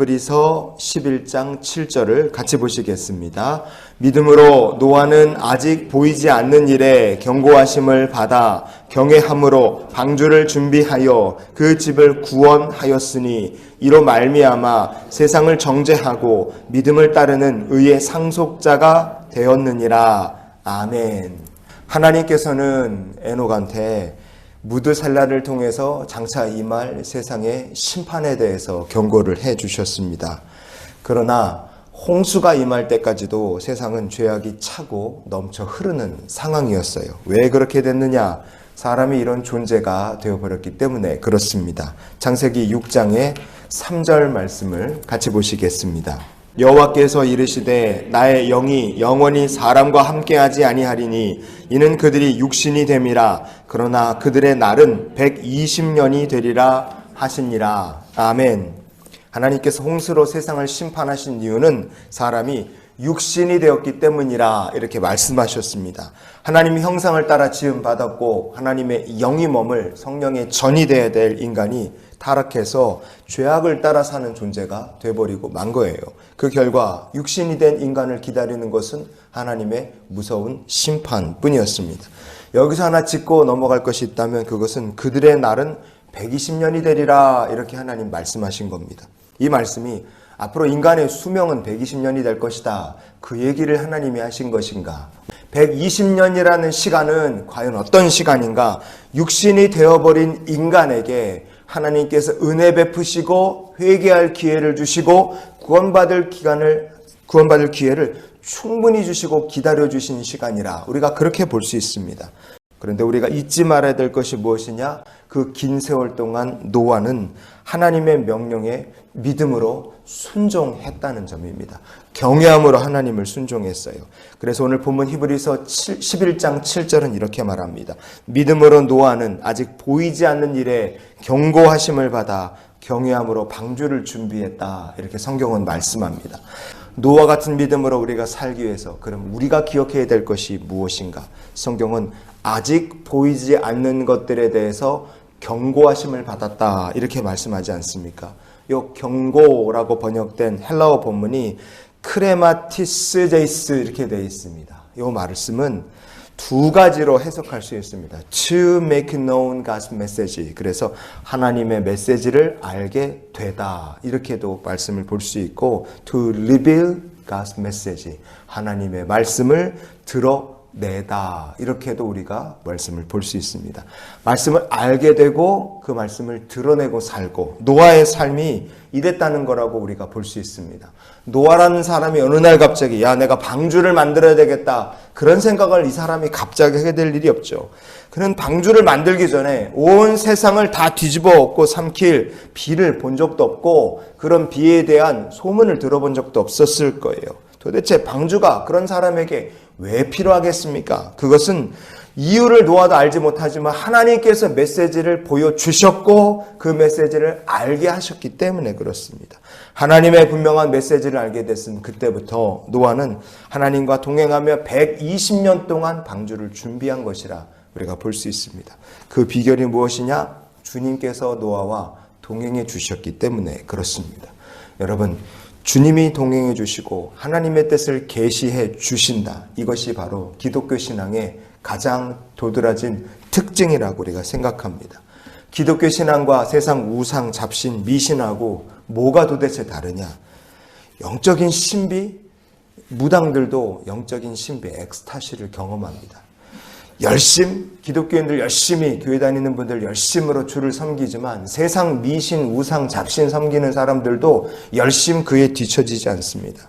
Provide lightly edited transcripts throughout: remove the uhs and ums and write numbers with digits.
히브리서 11장 7절을 같이 보시겠습니다. 믿음으로 노아는 아직 보이지 않는 일에 경고하심을 받아 경외함으로 방주를 준비하여 그 집을 구원하였으니 이로 말미암아 세상을 정죄하고 믿음을 따르는 의의 상속자가 되었느니라. 아멘. 하나님께서는 에녹한테 무드살라를 통해서 장차 임할 세상의 심판에 대해서 경고를 해 주셨습니다. 그러나 홍수가 임할 때까지도 세상은 죄악이 차고 넘쳐 흐르는 상황이었어요. 왜 그렇게 됐느냐? 사람이 이런 존재가 되어버렸기 때문에 그렇습니다. 창세기 6장의 3절 말씀을 같이 보시겠습니다. 여호와께서 이르시되 나의 영이 영원히 사람과 함께하지 아니하리니 이는 그들이 육신이 됨이라. 그러나 그들의 날은 120년이 되리라 하시니라. 아멘. 하나님께서 홍수로 세상을 심판하신 이유는 사람이 육신이 되었기 때문이라 이렇게 말씀하셨습니다. 하나님의 형상을 따라 지음받았고 하나님의 영이 머물 성령의 전이 되어야 될 인간이 타락해서 죄악을 따라 사는 존재가 돼버리고 만 거예요. 그 결과 육신이 된 인간을 기다리는 것은 하나님의 무서운 심판뿐이었습니다. 여기서 하나 짚고 넘어갈 것이 있다면 그것은 그들의 날은 120년이 되리라 이렇게 하나님 말씀하신 겁니다. 이 말씀이 앞으로 인간의 수명은 120년이 될 것이다. 그 얘기를 하나님이 하신 것인가? 120년이라는 시간은 과연 어떤 시간인가? 육신이 되어버린 인간에게 하나님께서 은혜 베푸시고 회개할 기회를 주시고 구원받을 기회를 충분히 주시고 기다려주신 시간이라 우리가 그렇게 볼 수 있습니다. 그런데 우리가 잊지 말아야 될 것이 무엇이냐? 그 긴 세월 동안 노아는 하나님의 명령에 믿음으로 순종했다는 점입니다. 경외함으로 하나님을 순종했어요. 그래서 오늘 본문 히브리서 11장 7절은 이렇게 말합니다. 믿음으로 노아는 아직 보이지 않는 일에 경고하심을 받아 경외함으로 방주를 준비했다. 이렇게 성경은 말씀합니다. 노아 같은 믿음으로 우리가 살기 위해서 그럼 우리가 기억해야 될 것이 무엇인가? 성경은 아직 보이지 않는 것들에 대해서 경고하심을 받았다 이렇게 말씀하지 않습니까? 이 경고라고 번역된 헬라어 본문이 크레마티스제이스 이렇게 되어 있습니다. 이 말씀은 두 가지로 해석할 수 있습니다. To make known God's message. 그래서 하나님의 메시지를 알게 되다. 이렇게도 말씀을 볼 수 있고 To reveal God's message. 하나님의 말씀을 드러내다. 이렇게도 우리가 말씀을 볼 수 있습니다. 말씀을 알게 되고 그 말씀을 드러내고 살고 노아의 삶이 이랬다는 거라고 우리가 볼 수 있습니다. 노아라는 사람이 어느 날 갑자기 야 내가 방주를 만들어야 되겠다 그런 생각을 이 사람이 갑자기 하게 될 일이 없죠. 그는 방주를 만들기 전에 온 세상을 다 뒤집어 엎고 삼킬 비를 본 적도 없고 그런 비에 대한 소문을 들어본 적도 없었을 거예요. 도대체 방주가 그런 사람에게 왜 필요하겠습니까? 그것은 이유를 노아도 알지 못하지만 하나님께서 메시지를 보여주셨고 그 메시지를 알게 하셨기 때문에 그렇습니다. 하나님의 분명한 메시지를 알게 됐은 그때부터 노아는 하나님과 동행하며 120년 동안 방주를 준비한 것이라 우리가 볼 수 있습니다. 그 비결이 무엇이냐? 주님께서 노아와 동행해 주셨기 때문에 그렇습니다. 여러분, 주님이 동행해 주시고 하나님의 뜻을 계시해 주신다. 이것이 바로 기독교 신앙의 가장 도드라진 특징이라고 우리가 생각합니다. 기독교 신앙과 세상 우상, 잡신, 미신하고 뭐가 도대체 다르냐? 영적인 신비, 무당들도 영적인 신비, 엑스타시를 경험합니다. 기독교인들 열심히 교회 다니는 분들 열심으로 주를 섬기지만 세상 미신, 우상, 잡신 섬기는 사람들도 열심 그에 뒤처지지 않습니다.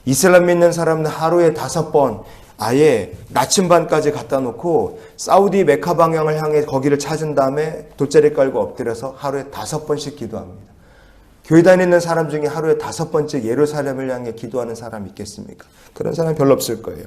이슬람 믿는 사람은 하루에 5번 아예 나침반까지 갖다 놓고 사우디 메카 방향을 향해 거기를 찾은 다음에 돗자리 깔고 엎드려서 하루에 5번씩 기도합니다. 교회 다니는 사람 중에 하루에 5번째 예루살렘을 향해 기도하는 사람 있겠습니까? 그런 사람 별로 없을 거예요.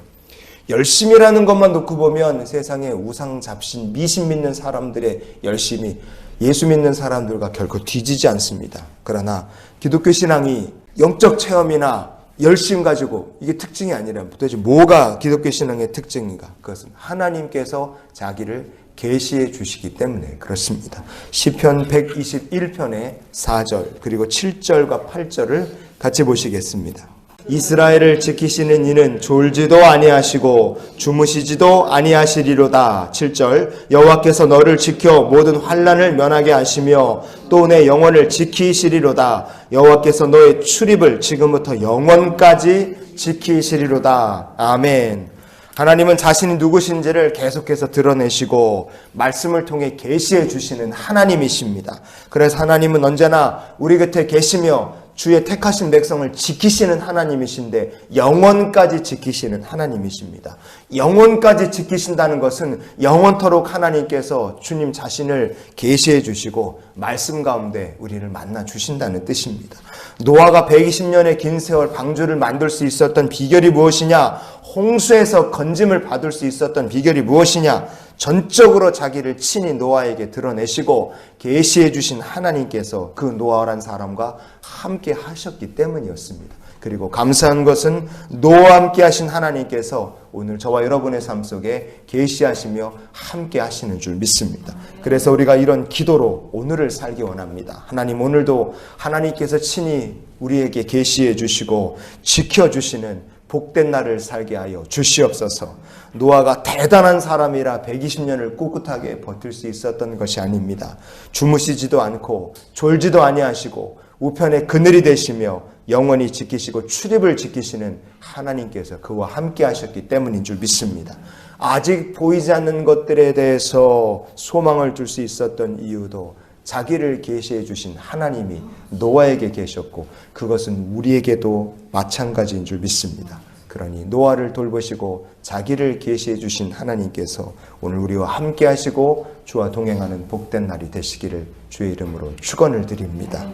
열심이라는 것만 놓고 보면 세상에 우상, 잡신, 미신 믿는 사람들의 열심이 예수 믿는 사람들과 결코 뒤지지 않습니다. 그러나 기독교 신앙이 영적 체험이나 열심 가지고 이게 특징이 아니라 도대체 뭐가 기독교 신앙의 특징인가? 그것은 하나님께서 자기를 계시해 주시기 때문에 그렇습니다. 시편 121편의 4절 그리고 7절과 8절을 같이 보시겠습니다. 이스라엘을 지키시는 이는 졸지도 아니하시고 주무시지도 아니하시리로다. 7절 여호와께서 너를 지켜 모든 환난을 면하게 하시며 또 내 영혼을 지키시리로다. 여호와께서 너의 출입을 지금부터 영원까지 지키시리로다. 아멘. 하나님은 자신이 누구신지를 계속해서 드러내시고 말씀을 통해 계시해 주시는 하나님이십니다. 그래서 하나님은 언제나 우리 곁에 계시며 주의 택하신 백성을 지키시는 하나님이신데 영원까지 지키시는 하나님이십니다. 영원까지 지키신다는 것은 영원토록 하나님께서 주님 자신을 계시해 주시고 말씀 가운데 우리를 만나 주신다는 뜻입니다. 노아가 120년의 긴 세월 방주를 만들 수 있었던 비결이 무엇이냐? 홍수에서 건짐을 받을 수 있었던 비결이 무엇이냐? 전적으로 자기를 친히 노아에게 드러내시고 계시해 주신 하나님께서 그 노아라는 사람과 함께 하셨기 때문이었습니다. 그리고 감사한 것은 노아와 함께 하신 하나님께서 오늘 저와 여러분의 삶 속에 계시하시며 함께 하시는 줄 믿습니다. 그래서 우리가 이런 기도로 오늘을 살기 원합니다. 하나님, 오늘도 하나님께서 친히 우리에게 계시해 주시고 지켜주시는 복된 날을 살게 하여 주시옵소서. 노아가 대단한 사람이라 120년을 꿋꿋하게 버틸 수 있었던 것이 아닙니다. 주무시지도 않고 졸지도 아니하시고 우편에 그늘이 되시며 영원히 지키시고 출입을 지키시는 하나님께서 그와 함께 하셨기 때문인 줄 믿습니다. 아직 보이지 않는 것들에 대해서 소망을 줄 수 있었던 이유도 자기를 계시해 주신 하나님이 노아에게 계셨고 그것은 우리에게도 마찬가지인 줄 믿습니다. 그러니 노아를 돌보시고 자기를 계시해 주신 하나님께서 오늘 우리와 함께 하시고 주와 동행하는 복된 날이 되시기를 주의 이름으로 축원을 드립니다.